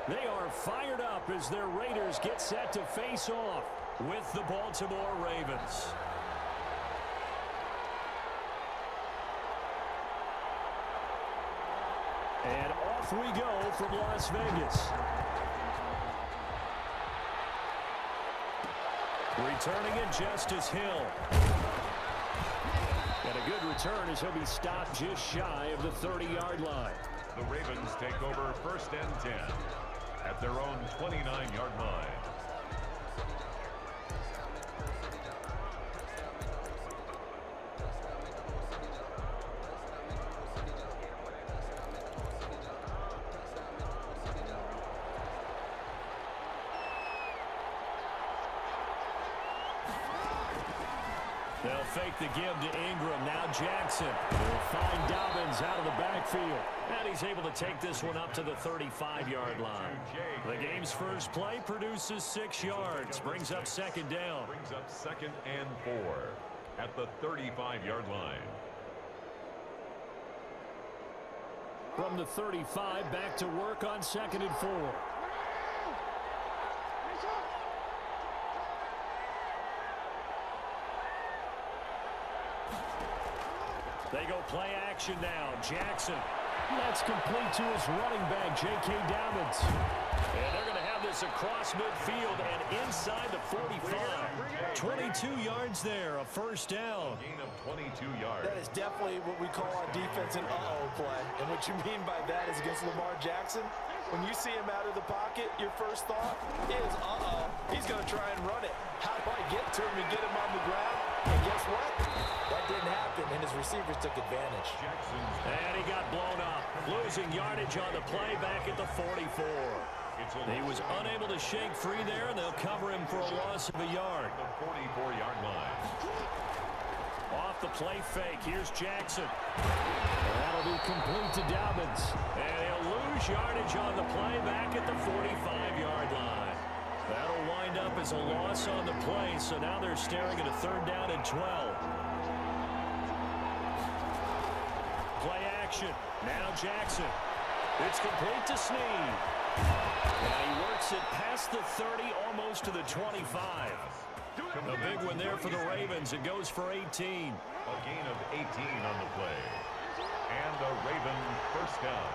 They are fired up as their Raiders get set to face off with the Baltimore Ravens. And off we go from Las Vegas. Returning it, Justice Hill. And a good return as he'll be stopped just shy of the 30-yard line. The Ravens take over 1st and 10 at their own 29-yard line. They'll fake the give to Ingram. Now Jackson will find Dobbins out of the backfield. And he's able to take this one up to the 35-yard line. The game's first play produces 6 yards. Brings up 2nd down. Brings up 2nd and 4 at the 35-yard line. From the 35, back to work on 2nd and 4. They go play action now. Jackson. That's complete to his running back, J.K. Dobbins. And they're going to have this across midfield and inside the 45. 22 yards there, a 1st down. Gain of 22 yards. That is definitely what we call on defense an uh-oh play. And what you mean by that is against Lamar Jackson, when you see him out of the pocket, your first thought is, uh-oh, he's going to try and run it. How do I get to him and get him on the ground? And guess what? That didn't happen, and his receivers took advantage. And he got blown up. Losing yardage on the play back at the 44. He was unable to shake free there, and they'll cover him for a loss of a yard. The 44-yard line. Off the play fake, here's Jackson. And that'll be complete to Dobbins. And he'll lose yardage on the play back at the 45-yard line. That'll wind up as a loss on the play, so now they're staring at a 3rd down and 12. Play action. Now Jackson. It's complete to Snead. And he works it past the 30, almost to the 25. A big one there for the Ravens. It goes for 18. A gain of 18 on the play. And a Raven 1st down.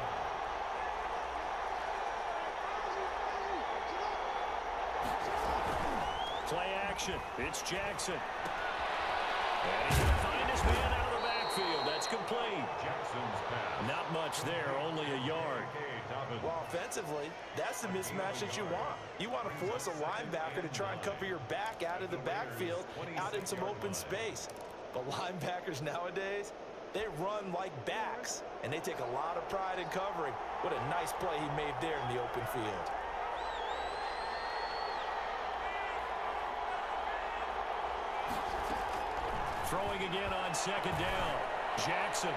Play action. It's Jackson. And he's going to find his man out of the backfield. That's complete. Jackson's pass. Not much there, only a yard. Well, offensively, that's the mismatch that you want. You want to force a linebacker to try and cover your back out of the backfield, out in some open space. But linebackers nowadays, they run like backs, and they take a lot of pride in covering. What a nice play he made there in the open field. Throwing again on 2nd down. Jackson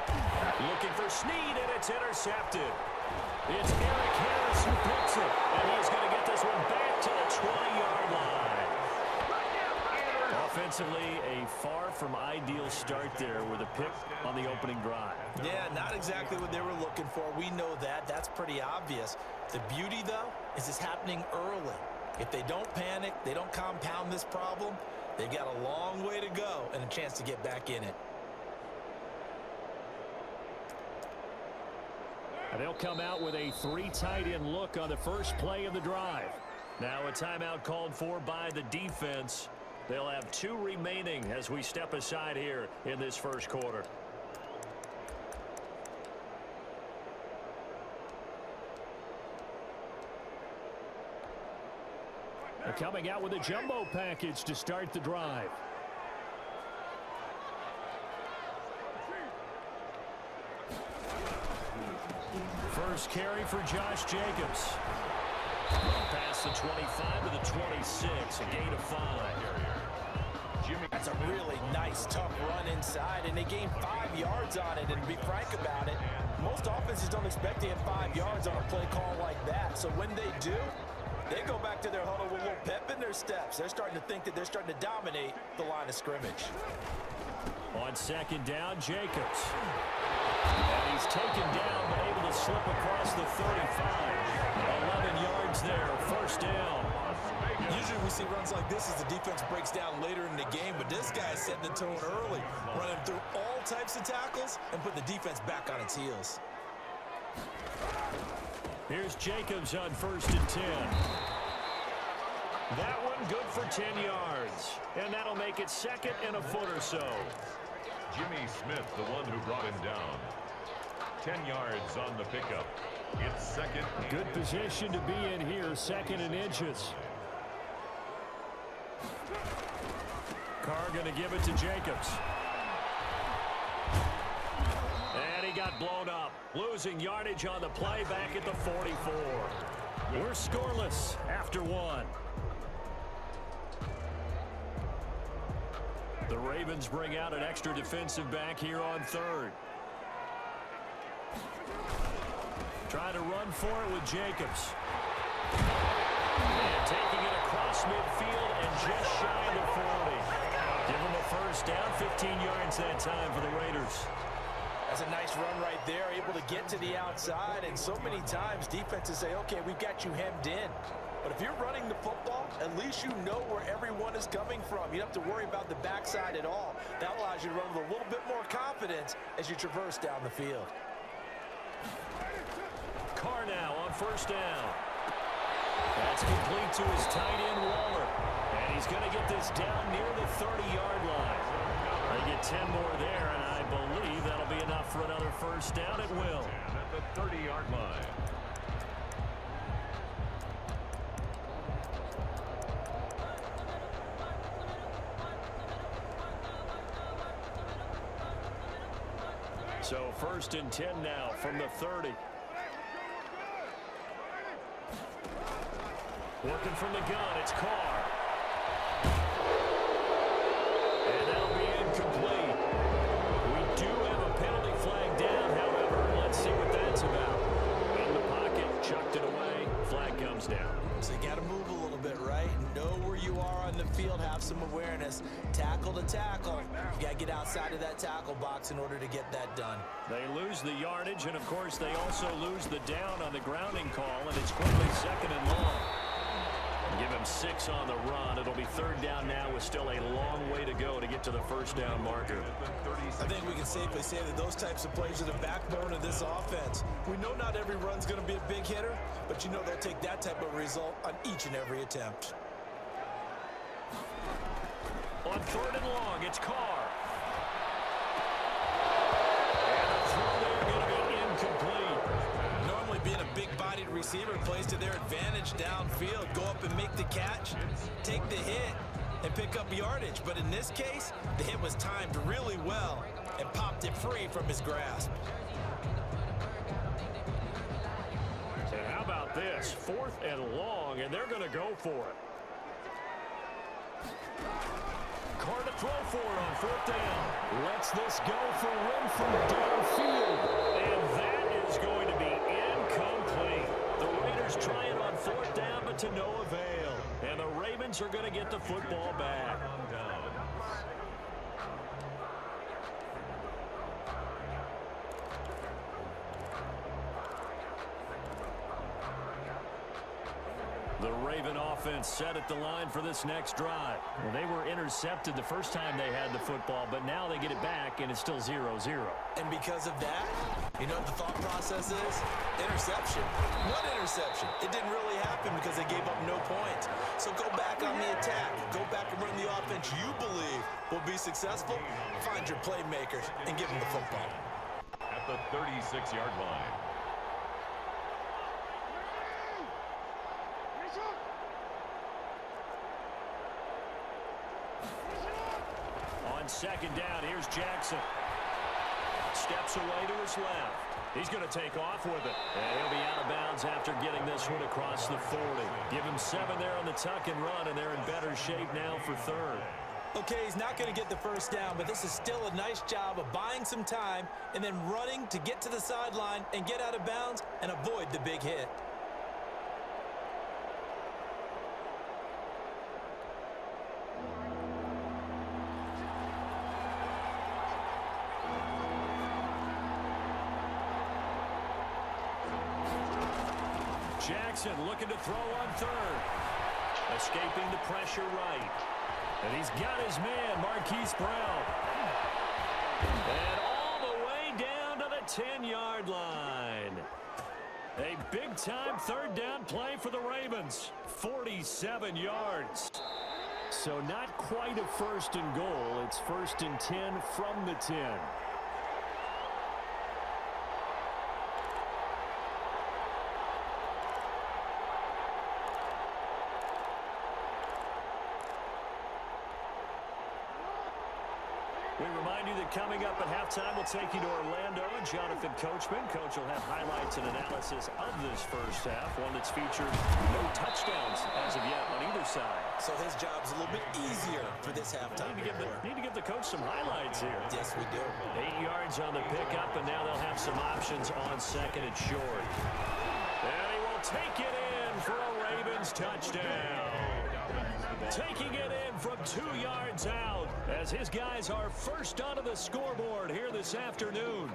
looking for Snead, and it's intercepted. It's Eric Harris who picks it, and he's going to get this one back to the 20-yard line. Offensively, a far from ideal start there with a pick on the opening drive. Yeah, not exactly what they were looking for. We know that. That's pretty obvious. The beauty, though, is it's happening early. If they don't panic, they don't compound this problem, they've got a long way to go and a chance to get back in it. And they'll come out with a 3 tight end look on the first play of the drive. Now a timeout called for by the defense. They'll have 2 remaining as we step aside here in this first quarter. They're coming out with a jumbo package to start the drive. First carry for Josh Jacobs. Past the 25 to the 26, a gain of 5. That's a really nice, tough run inside, and they gained 5 yards on it. And to be frank about it, most offenses don't expect to get 5 yards on a play call like that. So when they do, they go back to their huddle with a little pep in their steps. They're starting to think that they're starting to dominate the line of scrimmage. On 2nd down, Jacobs. And he's taken down, but able to slip across the 35. 11 yards first down. Usually we see runs like this as the defense breaks down later in the game, but this guy is setting the tone early, running through all types of tackles and put the defense back on its heels. Here's Jacobs on 1st and 10. That one good for 10 yards. And that'll make it 2nd and a foot or so. Jimmy Smith, the one who brought him down. 10 yards on the pickup. It's 2nd. Good position to be in here, 2nd and inches. Carr going to give it to Jacobs. And he got blown up. Losing yardage on the play back at the 44. We're scoreless after 1. The Ravens bring out an extra defensive back here on 3rd. Trying to run for it with Jacobs. And taking it across midfield and just shy of the 40. Give him a first down, 15 yards that time for the Raiders. That's a nice run right there, able to get to the outside, and so many times defenses say, okay, we've got you hemmed in. But if you're running the football, at least you know where everyone is coming from. You don't have to worry about the backside at all. That allows you to run with a little bit more confidence as you traverse down the field. Carr now on 1st down. That's complete to his tight end, Waller. And he's going to get this down near the 30-yard line. They get 10 more there, and I believe that'll be enough for another first down. It will. And at the 30-yard line. So 1st and 10 now from the 30. Working from the gun, it's Carr. And that'll be incomplete. We do have a penalty flag down, however. Let's see what that's about. In the pocket, chucked it away. Flag comes down. So you got to move a little bit, right? Know where you are on the field, have some awareness. Tackle to tackle. You got to get outside of that tackle box in order to get that done. They lose the yardage, and of course they also lose the down on the grounding call, and it's quickly 2nd and long. Give him 6 on the run. It'll be 3rd down now with still a long way to go to get to the first down marker. I think we can safely say that those types of plays are the backbone of this offense. We know not every run's going to be a big hitter, but you know they'll take that type of result on each and every attempt. On 3rd and long, it's Carr. And the throw there going to be incomplete. Normally being a big-bodied receiver plays to their advantage downfield. Go up and make the catch, take the hit, and pick up yardage. But in this case, the hit was timed really well and popped it free from his grasp. So how about this? 4th and long, and they're going to go for it. Carr to throw for it on 4th down. Lets this go for Renfrew downfield. And that is going to be incomplete. The Raiders trying on 4th down, but to no avail. And the Ravens are going to get the football back. The Raven offense set at the line for this next drive. Well, they were intercepted the first time they had the football, but now they get it back, and it's still 0-0. And because of that, you know what the thought process is? Interception. What interception? It didn't really happen because they gave up no points. So go back on the attack. Go back and run the offense you believe will be successful. Find your playmakers and give them the football. At the 36-yard line. On 2nd down, here's Jackson. Steps away to his left. He's going to take off with it. And he'll be out of bounds after getting this one across the 40. Give him 7 there on the tuck and run, and they're in better shape now for 3rd. Okay, he's not going to get the first down, but this is still a nice job of buying some time and then running to get to the sideline and get out of bounds and avoid the big hit. Jackson looking to throw on third. Escaping the pressure right. And he's got his man, Marquise Brown. And all the way down to the 10-yard line. A big-time third down play for the Ravens. 47 yards. So not quite a first and goal. It's first and 10 from the 10. We remind you that coming up at halftime, we'll take you to Orlando and Jonathan Coachman. Coach will have highlights and analysis of this first half, one that's featured no touchdowns as of yet on either side. So his job's a little bit easier for this halftime. Need to give the coach some highlights here. Yes, we do. 8 yards on the pickup, and now they'll have some options on second and short. And he will take it in for a Ravens touchdown. Taking it in from 2 yards out as his guys are first onto the scoreboard here this afternoon.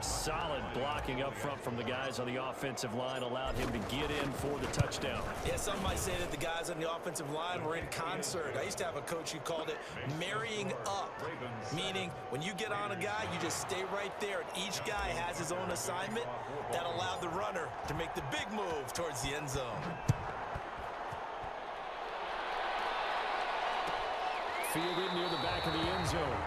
Solid blocking up front from the guys on the offensive line allowed him to get in for the touchdown. Yeah, some might say that the guys on the offensive line were in concert. I used to have a coach who called it marrying up, meaning when you get on a guy, you just stay right there, and each guy has his own assignment. That allowed the runner to make the big move towards the end zone. Fielded near the back of the end zone.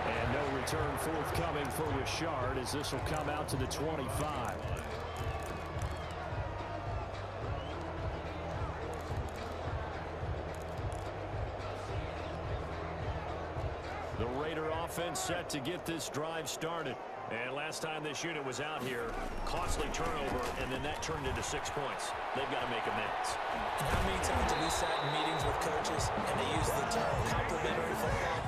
And no return forthcoming for Richard as this will come out to the 25. The Raider offense set to get this drive started. And last time this unit was out here, costly turnover, and then that turned into 6 points. They've got to make amends. And how many times have we sat in meetings with coaches and they use the term complementary football?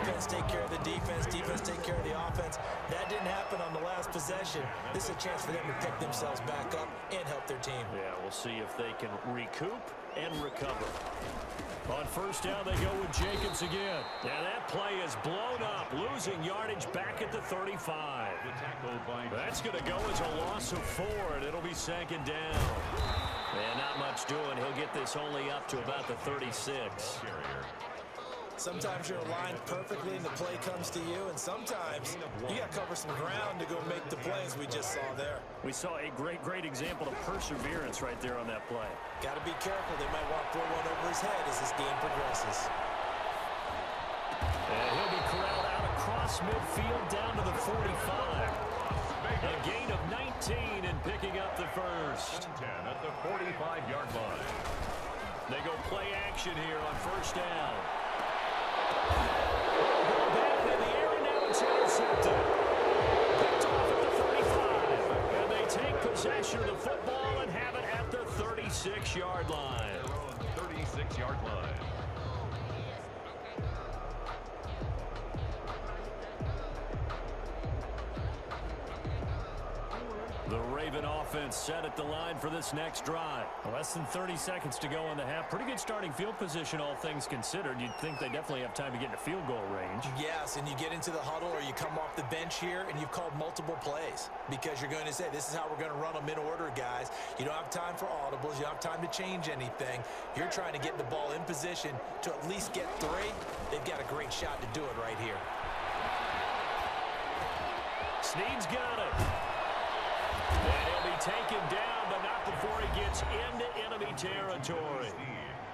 Offense take care of the defense, defense take care of the offense. That didn't happen on the last possession. This is a chance for them to pick themselves back up and help their team. Yeah, we'll see if they can recoup and recover. On first down, they go with Jacobs again. And that play is blown up, losing yardage back at the 35. That's going to go as a loss of 4, and it'll be second down. And not much doing. He'll get this only up to about the 36. Sometimes you're aligned perfectly and the play comes to you, and sometimes you got to cover some ground to go make the plays we just saw there. We saw a great example of perseverance right there on that play. Got to be careful. They might want to throw one over his head as this game progresses. And he'll be corralled out across midfield down to the 45. A gain of 19 and picking up the first. 10 at the 45-yard line. They go play action here on first down. Back in the air, and now it's intercepted. Picked off at the 35. And they take possession of the football and have it at the 36-yard line. Their own 36-yard line. The Raven offense set at the line for this next drive. Less than 30 seconds to go in the half. Pretty good starting field position, all things considered. You'd think they definitely have time to get into field goal range. Yes, and you get into the huddle or you come off the bench here and you've called multiple plays because you're going to say, this is how we're going to run them in order, guys. You don't have time for audibles. You don't have time to change anything. You're trying to get the ball in position to at least get 3. They've got a great shot to do it right here. Snead's got it. And he'll be taken down, but not before he gets into enemy territory.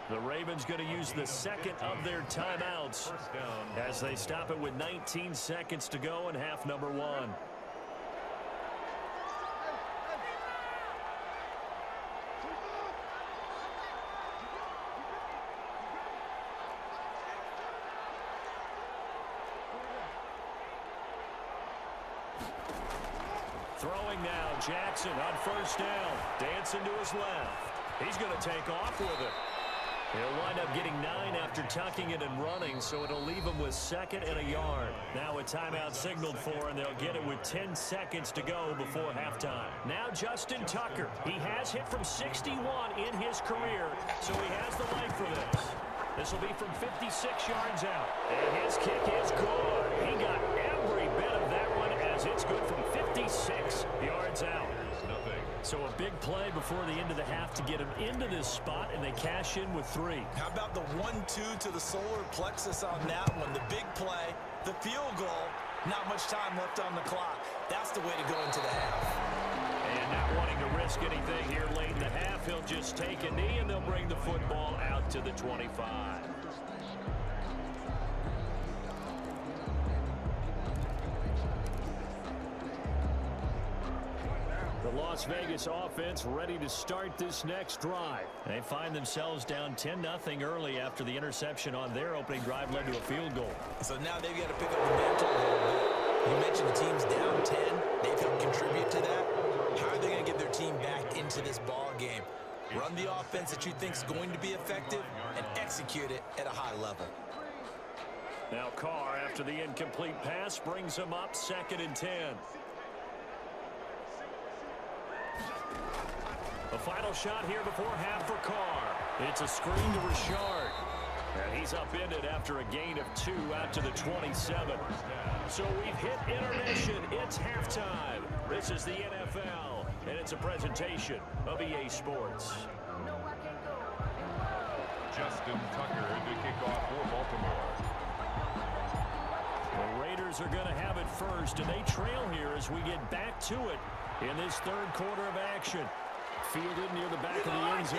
The Ravens going to use the second of their timeouts as they stop it with 19 seconds to go in half number 1. Throwing now, Jackson on first down. Dancing to his left. He's going to take off with it. He'll wind up getting 9 after tucking it and running, so it'll leave him with second and a yard. Now a timeout signaled for, and they'll get it with 10 seconds to go before halftime. Now Justin Tucker. He has hit from 61 in his career, so he has the leg for this. This will be from 56 yards out. And his kick is good. He got every bit of that one as it's good from 56 yards out. So a big play before the end of the half to get them into this spot, and they cash in with 3. How about the 1-2 to the solar plexus on that one? The big play, the field goal, not much time left on the clock. That's the way to go into the half. And not wanting to risk anything here late in the half, he'll just take a knee, and they'll bring the football out to the 25. The Las Vegas offense ready to start this next drive. They find themselves down 10-0 early after the interception on their opening drive led to a field goal. So now they've got to pick up the mantle a little bit. You mentioned the team's down 10. They've helped contribute to that. How are they going to get their team back into this ball game? Run the offense that you think is going to be effective and execute it at a high level. Now Carr, after the incomplete pass, brings them up 2nd and 10. The final shot here before half for Carr. It's a screen to Richard. And he's upended after a gain of 2 out to the 27. So we've hit intermission. It's halftime. This is the NFL, and it's a presentation of EA Sports. Justin Tucker to kick off for Baltimore. The Raiders are going to have it first, and they trail here as we get back to it in this 3rd quarter of action. Fielded near the back of the end zone.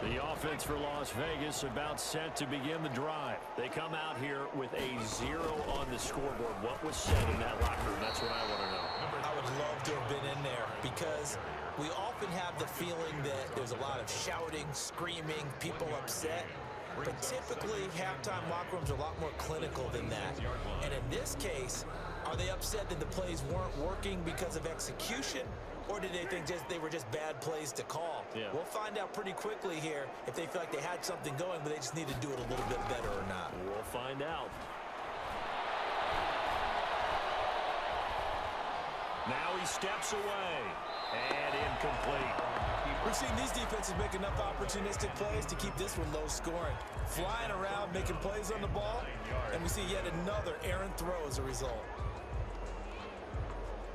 The offense for Las Vegas about set to begin the drive. They come out here with a 0 on the scoreboard. What was said in that locker room? That's what I want to know. I would love to have been in there because we often have the feeling that there's a lot of shouting, screaming, people upset. But typically, halftime locker rooms are a lot more clinical than that. And in this case, are they upset that the plays weren't working because of execution? Or did they think they were just bad plays to call? Yeah. We'll find out pretty quickly here if they feel like they had something going, but they just need to do it a little bit better or not. We'll find out. Now he steps away. And incomplete. We've seen these defenses make enough opportunistic plays to keep this one low scoring. Flying around, making plays on the ball, and we see yet another errant throw as a result.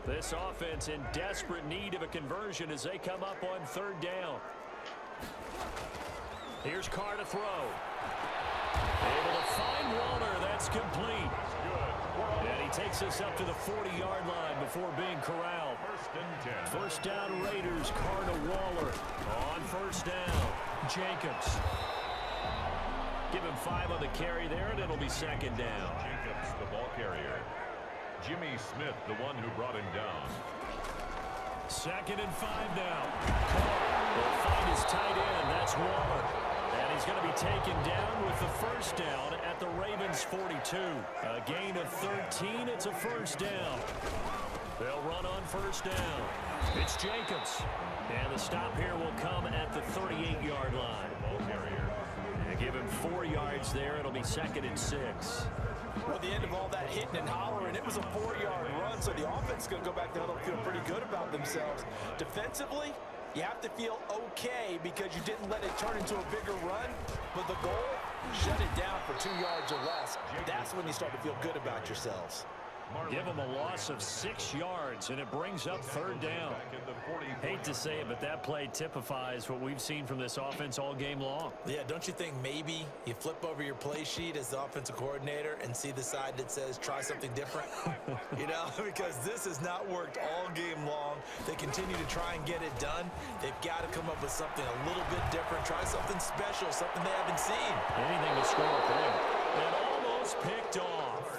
This offense in desperate need of a conversion as they come up on 3rd down. Here's Carr to throw. Able to find Waller. That's complete. And he takes us up to the 40-yard line before being corralled. 1st down Raiders. Carr to Waller. On 1st down. Jacobs. Give him 5 on the carry there, and it'll be 2nd down. Jacobs, the ball carrier. Jimmy Smith, the one who brought him down. 2nd and 5 now. Carr will find his tight end. That's Waller. And he's going to be taken down with the 1st down at the Ravens 42. A gain of 13. It's a 1st down. They'll run on 1st down. It's Jacobs. And the stop here will come at the 38-yard line. They give him 4 yards there. It'll be 2nd and 6. Well, at the end of all that hitting and hollering, it was a 4-yard run, so the offense is going to go back to huddle and feel pretty good about themselves. Defensively, you have to feel okay because you didn't let it turn into a bigger run, but the goal, shut it down for 2 yards or less. That's when you start to feel good about yourselves. Give them a loss of 6 yards, and it brings up 3rd down. Hate to say it, but that play typifies what we've seen from this offense all game long. Yeah, don't you think maybe you flip over your play sheet as the offensive coordinator and see the side that says try something different? You know, because this has not worked all game long. They continue to try and get it done. They've got to come up with something a little bit different. Try something special, something they haven't seen. Anything to score a point. And almost picked off.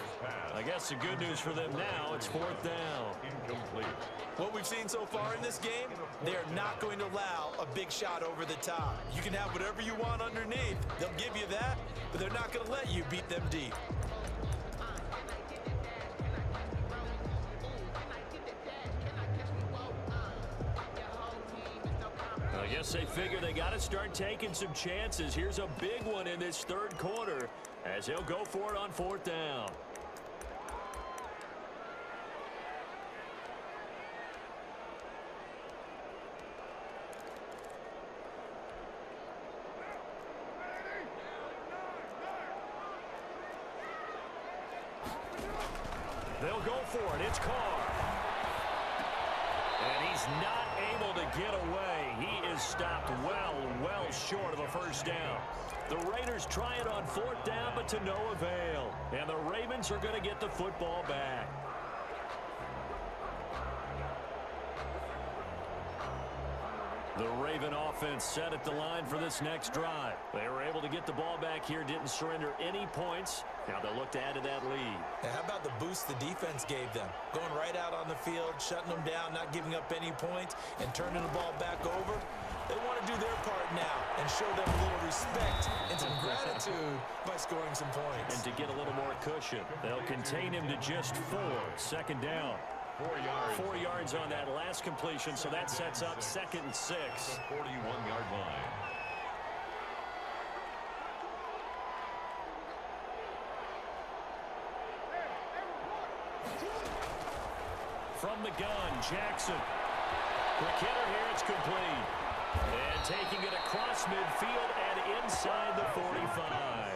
I guess the good news for them now, it's 4th down. Incomplete. What we've seen so far in this game, they're not going to allow a big shot over the top. You can have whatever you want underneath. They'll give you that, but they're not going to let you beat them deep. I guess they figure they got to start taking some chances. Here's a big one in this 3rd quarter as they'll go for it on 4th down. They'll go for it. It's Carr. And he's not able to get away. He is stopped well short of a first down. The Raiders try it on 4th down, but to no avail. And the Ravens are going to get the football back. The Raven offense set at the line for this next drive. They were able to get the ball back here, didn't surrender any points. Now they'll look to add to that lead. Now, how about the boost the defense gave them? Going right out on the field, shutting them down, not giving up any points, and turning the ball back over. They want to do their part now and show them a little respect and some gratitude by scoring some points. And to get a little more cushion, they'll contain him to just 4. 2nd down. 4 yards on that last completion, so that sets up 2nd and 6. 41-yard line. From the gun, Jackson. Quick hitter here, it's complete. And taking it across midfield and inside the 45.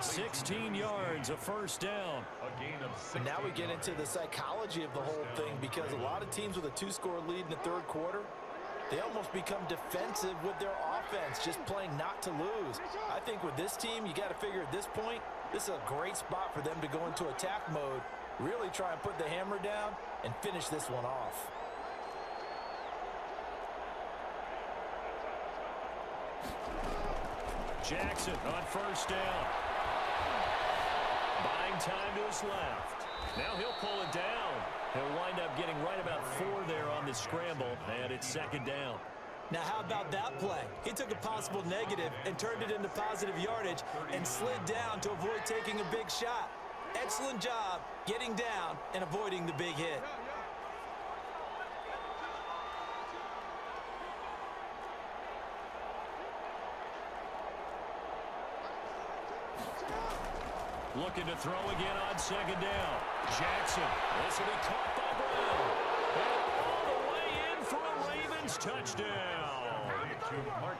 16 yards, a first down. A gain of 6. Now we get into the psychology of the whole thing, because a lot of teams with a 2-score lead in the 3rd quarter, they almost become defensive with their offense, just playing not to lose. I think with this team, you got to figure at this point, this is a great spot for them to go into attack mode, really try and put the hammer down and finish this one off. Jackson on 1st down. Buying time to his left. Now he'll pull it down. He'll wind up getting right about 4 there on the scramble, and it's 2nd down. Now how about that play? He took a possible negative and turned it into positive yardage and slid down to avoid taking a big shot. Excellent job getting down and avoiding the big hit. Looking to throw again on 2nd down. Jackson. This will be caught by Brown. And all the way in for a Ravens touchdown.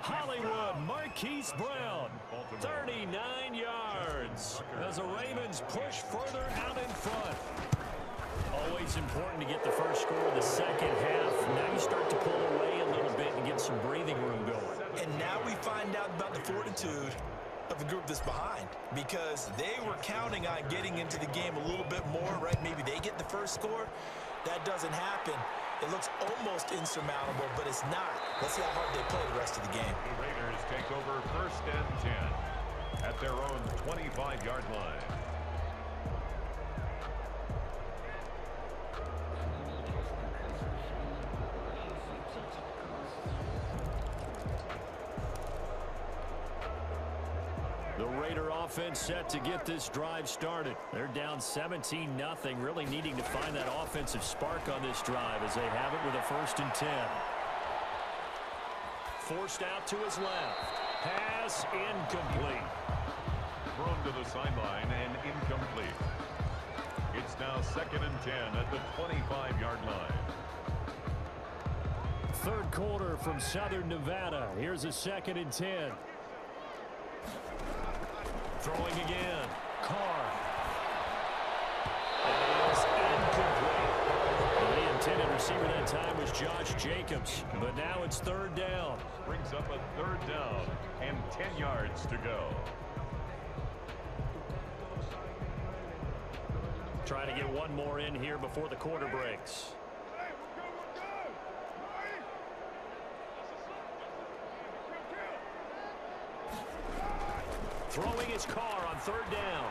Hollywood Marquise Brown. 39 yards. As the Ravens push further out in front. Always important to get the first score of the 2nd half. Now you start to pull away a little bit and get some breathing room going. And now we find out about the fortitude of the group that's behind, because they were counting on getting into the game a little bit more, right? Maybe they get the first score. That doesn't happen. It looks almost insurmountable, but it's not. Let's see how hard they play the rest of the game. The Raiders take over 1st and 10 at their own 25-yard line. The Raider offense set to get this drive started. They're down 17-0, really needing to find that offensive spark on this drive as they have it with a 1st and 10. Forced out to his left. Pass incomplete. Thrown to the sideline and incomplete. It's now 2nd and 10 at the 25-yard line. 3rd quarter from Southern Nevada. Here's a 2nd and 10. Throwing again. Carr. It is incomplete. The intended receiver that time was Josh Jacobs. But now it's 3rd down. Brings up a 3rd down and 10 yards to go. Trying to get one more in here before the quarter breaks. Throwing his Carr on 3rd down.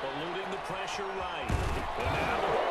Eluding the pressure right. And now the ball